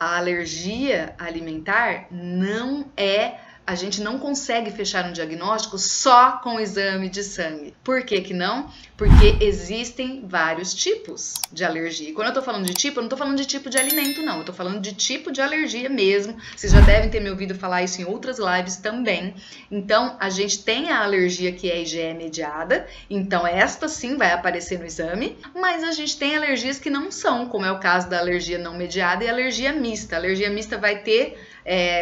a alergia alimentar não é... A gente não consegue fechar um diagnóstico só com o exame de sangue. Por que que não? Porque existem vários tipos de alergia. E quando eu tô falando de tipo, eu não tô falando de tipo de alimento, não. Eu tô falando de tipo de alergia mesmo. Vocês já devem ter me ouvido falar isso em outras lives também. Então, a gente tem a alergia que é IgE mediada. Então, esta sim vai aparecer no exame. Mas a gente tem alergias que não são, como é o caso da alergia não mediada e alergia mista. A alergia mista vai ter...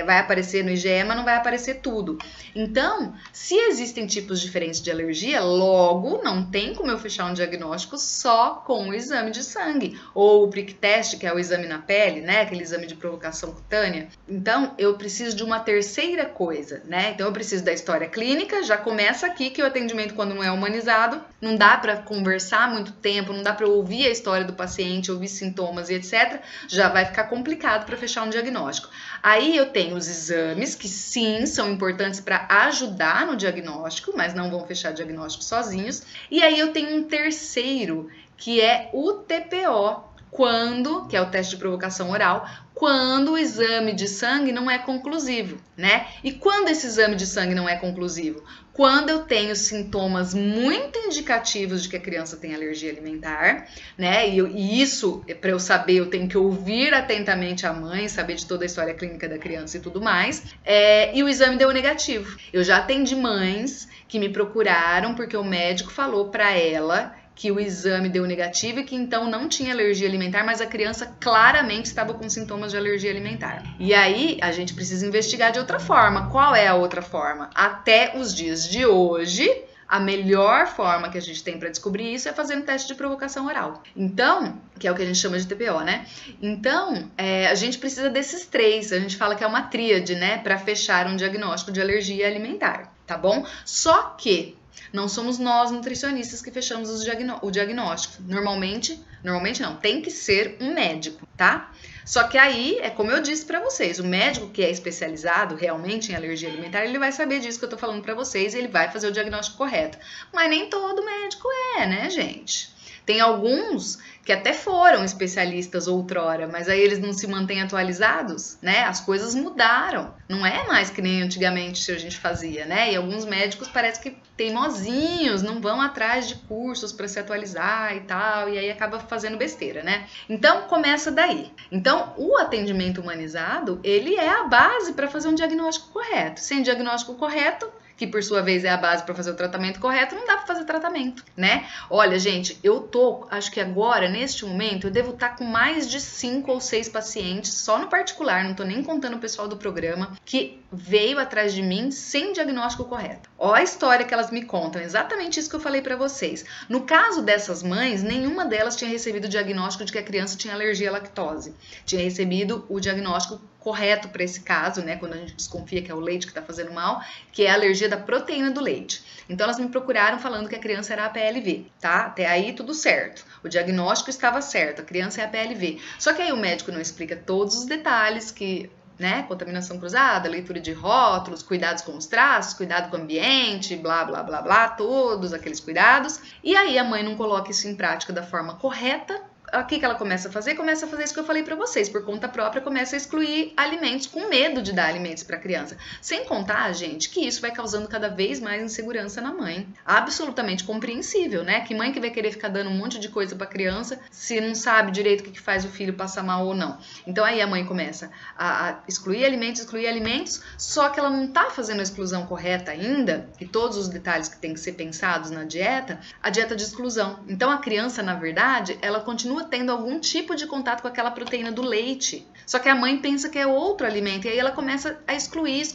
vai aparecer no IgE, mas não vai aparecer tudo. Então, se existem tipos diferentes de alergia, logo não tem como eu fechar um diagnóstico só com o exame de sangue. Ou o prick test, que é o exame na pele, né? Aquele exame de provocação cutânea. Então, eu preciso de uma terceira coisa, né? Então, eu preciso da história clínica, já começa aqui que o atendimento, quando não é humanizado, não dá para conversar muito tempo, não dá para ouvir a história do paciente, ouvir sintomas e etc. Já vai ficar complicado para fechar um diagnóstico. Aí eu tenho os exames, que sim, são importantes para ajudar no diagnóstico, mas não vão fechar diagnóstico sozinhos. E aí eu tenho um terceiro, que é o TPO, que é o teste de provocação oral, quando o exame de sangue não é conclusivo, né? E quando esse exame de sangue não é conclusivo? Quando eu tenho sintomas muito indicativos de que a criança tem alergia alimentar, né? E isso, para eu saber, eu tenho que ouvir atentamente a mãe, saber de toda a história clínica da criança e tudo mais. E o exame deu negativo. Eu já atendi mães que me procuraram porque o médico falou para ela que o exame deu negativo e que então não tinha alergia alimentar, mas a criança claramente estava com sintomas de alergia alimentar. E aí a gente precisa investigar de outra forma. Qual é a outra forma? Até os dias de hoje, a melhor forma que a gente tem para descobrir isso é fazer um teste de provocação oral. Então, que é o que a gente chama de TPO, né? Então, a gente precisa desses três. A gente fala que é uma tríade, né? Para fechar um diagnóstico de alergia alimentar, tá bom? Só que não somos nós, nutricionistas, que fechamos o diagnóstico. Normalmente não, tem que ser um médico, tá? Só que aí, é como eu disse pra vocês, o médico que é especializado realmente em alergia alimentar, ele vai saber disso que eu tô falando pra vocês e ele vai fazer o diagnóstico correto. Mas nem todo médico né, gente? Tem alguns que até foram especialistas outrora, mas aí eles não se mantêm atualizados, né? As coisas mudaram. Não é mais que nem antigamente a gente fazia, né? E alguns médicos parece que teimosinhos, não vão atrás de cursos para se atualizar e tal, e aí acaba fazendo besteira, né? Então, começa daí. Então, o atendimento humanizado, ele é a base para fazer um diagnóstico correto. Sem diagnóstico correto, que por sua vez é a base para fazer o tratamento correto, não dá para fazer tratamento, né? Olha, gente, acho que agora, neste momento, eu devo estar com mais de 5 ou 6 pacientes, só no particular, não tô nem contando o pessoal do programa, que veio atrás de mim sem diagnóstico correto. Ó a história que elas me contam, exatamente isso que eu falei para vocês. No caso dessas mães, nenhuma delas tinha recebido o diagnóstico de que a criança tinha alergia à lactose. Tinha recebido o diagnóstico correto para esse caso, né, quando a gente desconfia que é o leite que está fazendo mal, que é a alergia da proteína do leite. Então elas me procuraram falando que a criança era APLV, tá? Até aí tudo certo. O diagnóstico estava certo, a criança é APLV. Só que aí o médico não explica todos os detalhes que, né, contaminação cruzada, leitura de rótulos, cuidados com os traços, cuidado com o ambiente, blá, blá, blá, blá, todos aqueles cuidados. E aí a mãe não coloca isso em prática da forma correta. O que ela começa a fazer? Começa a fazer isso que eu falei para vocês, por conta própria, começa a excluir alimentos, com medo de dar alimentos para a criança. Sem contar, gente, que isso vai causando cada vez mais insegurança na mãe. Absolutamente compreensível, né? Que mãe que vai querer ficar dando um monte de coisa para a criança se não sabe direito o que faz o filho passar mal ou não. Então aí a mãe começa a excluir alimentos, só que ela não tá fazendo a exclusão correta ainda, e todos os detalhes que tem que ser pensados na dieta, a dieta de exclusão. Então a criança, na verdade, ela continua tendo algum tipo de contato com aquela proteína do leite. Só que a mãe pensa que é outro alimento. E aí ela começa a excluir.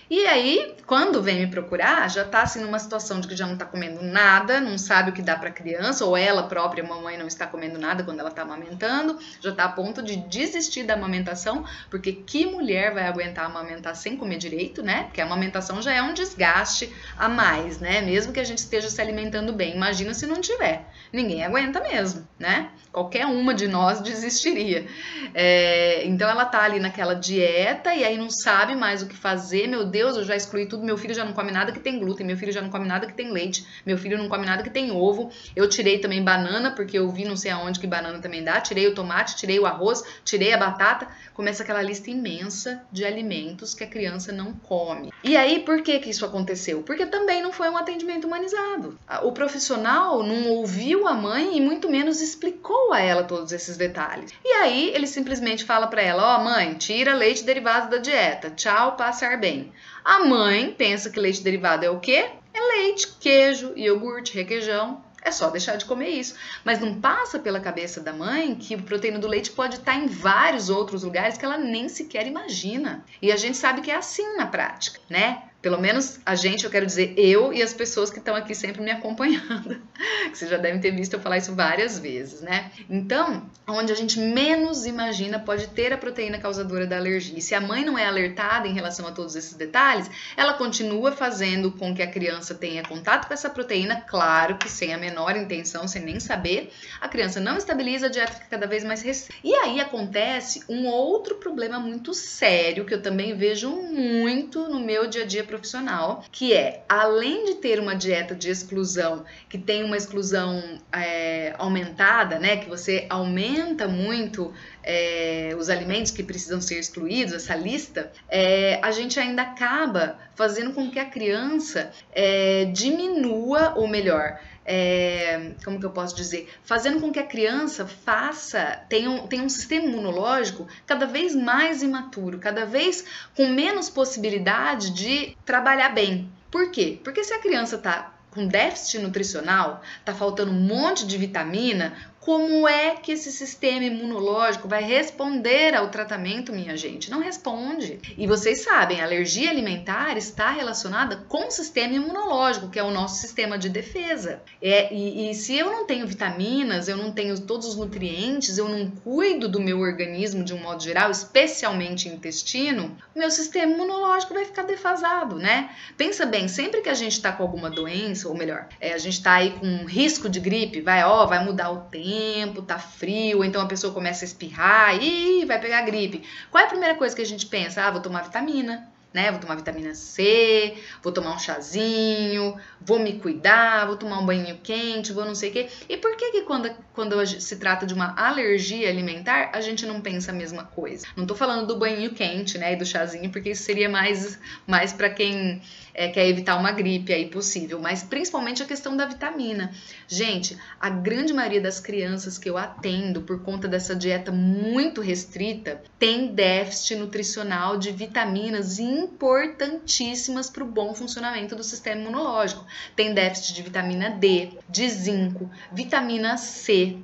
E aí, quando vem me procurar, já tá assim numa situação de que já não tá comendo nada, não sabe o que dá pra criança, ou ela própria, mamãe, não está comendo nada quando ela tá amamentando, já tá a ponto de desistir da amamentação, porque que mulher vai aguentar amamentar sem comer direito, né? Porque a amamentação já é um desgaste a mais, né? Mesmo que a gente esteja se alimentando bem. Imagina se não tiver. ninguém aguenta mesmo, né? Qualquer uma de nós desistiria. Então ela tá ali naquela dieta e aí não sabe mais o que fazer. Meu Deus, eu já excluí tudo, meu filho já não come nada que tem glúten, meu filho já não come nada que tem leite, meu filho não come nada que tem ovo. Eu tirei também banana, porque eu vi não sei aonde que banana também dá, tirei o tomate, tirei o arroz, tirei a batata. Começa aquela lista imensa de alimentos que a criança não come. E aí, por que isso aconteceu? Porque também não foi um atendimento humanizado. O profissional não ouviu a mãe e muito menos explicou a ela todos esses detalhes. E aí, ele simplesmente fala para ela, ó, mãe, tira leite derivado da dieta, tchau, passar bem. A mãe pensa que leite derivado é o quê? É leite, queijo, iogurte, requeijão. É só deixar de comer isso. Mas não passa pela cabeça da mãe que a proteína do leite pode estar em vários outros lugares que ela nem sequer imagina. E a gente sabe que é assim na prática, né? Pelo menos a gente, eu quero dizer, eu e as pessoas que estão aqui sempre me acompanhando. Que vocês já devem ter visto eu falar isso várias vezes, né? Então, onde a gente menos imagina pode ter a proteína causadora da alergia. E se a mãe não é alertada em relação a todos esses detalhes, ela continua fazendo com que a criança tenha contato com essa proteína, claro que sem a menor intenção, sem nem saber. A criança não estabiliza, a dieta fica cada vez mais restrita. E aí acontece um outro problema muito sério, que eu também vejo muito no meu dia a dia profissional, que é, além de ter uma dieta de exclusão, que tem uma exclusão aumentada, né, que você aumenta muito os alimentos que precisam ser excluídos, essa lista, a gente ainda acaba fazendo com que a criança diminua, ou melhor, como que eu posso dizer? Fazendo com que a criança tenha um sistema imunológico cada vez mais imaturo, cada vez com menos possibilidade de trabalhar bem. Por quê? Porque se a criança está com déficit nutricional, está faltando um monte de vitamina, como é que esse sistema imunológico vai responder ao tratamento, minha gente? Não responde. E vocês sabem, a alergia alimentar está relacionada com o sistema imunológico, que é o nosso sistema de defesa. E se eu não tenho vitaminas, eu não tenho todos os nutrientes, eu não cuido do meu organismo de um modo geral, especialmente intestino, o meu sistema imunológico vai ficar defasado, né? Pensa bem, sempre que a gente está com alguma doença, ou melhor, a gente está aí com um risco de gripe, vai mudar o tempo, tá frio, então a pessoa começa a espirrar e vai pegar gripe. Qual é a primeira coisa que a gente pensa? Vou tomar vitamina, né? Vou tomar vitamina C, vou tomar um chazinho, vou me cuidar, vou tomar um banho quente, vou não sei o quê. E por que quando se trata de uma alergia alimentar, a gente não pensa a mesma coisa? Não tô falando do banho quente, né, e do chazinho, porque isso seria mais para quem quer evitar uma gripe aí possível, mas principalmente a questão da vitamina. Gente, a grande maioria das crianças que eu atendo por conta dessa dieta muito restrita tem déficit nutricional de vitaminas importantíssimas para o bom funcionamento do sistema imunológico. Tem déficit de vitamina D, de zinco, vitamina C,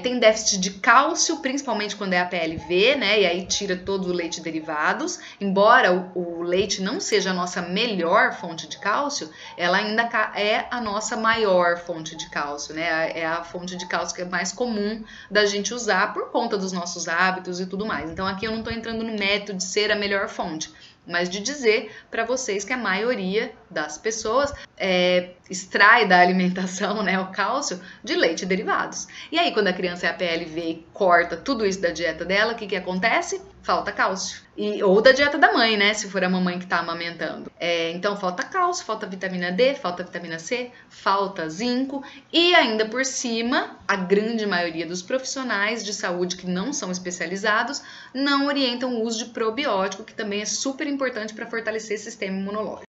tem déficit de cálcio, principalmente quando é a PLV, né? E aí tira todo o leite derivados. Embora o leite não seja a nossa melhor fonte de cálcio, ela ainda é a nossa maior fonte de cálcio, né? É a fonte de cálcio que é mais comum da gente usar por conta dos nossos hábitos e tudo mais. Então aqui eu não estou entrando no método de ser a melhor fonte, mas de dizer para vocês que a maioria das pessoas extrai da alimentação, né, o cálcio de leite e derivados. E aí, quando a criança é a PLV e corta tudo isso da dieta dela, o que acontece? Falta cálcio. Ou da dieta da mãe, né, se for a mamãe que está amamentando. Então, falta cálcio, falta vitamina D, falta vitamina C, falta zinco e ainda por cima, a grande maioria dos profissionais de saúde que não são especializados não orientam o uso de probiótico, que também é super importante para fortalecer o sistema imunológico.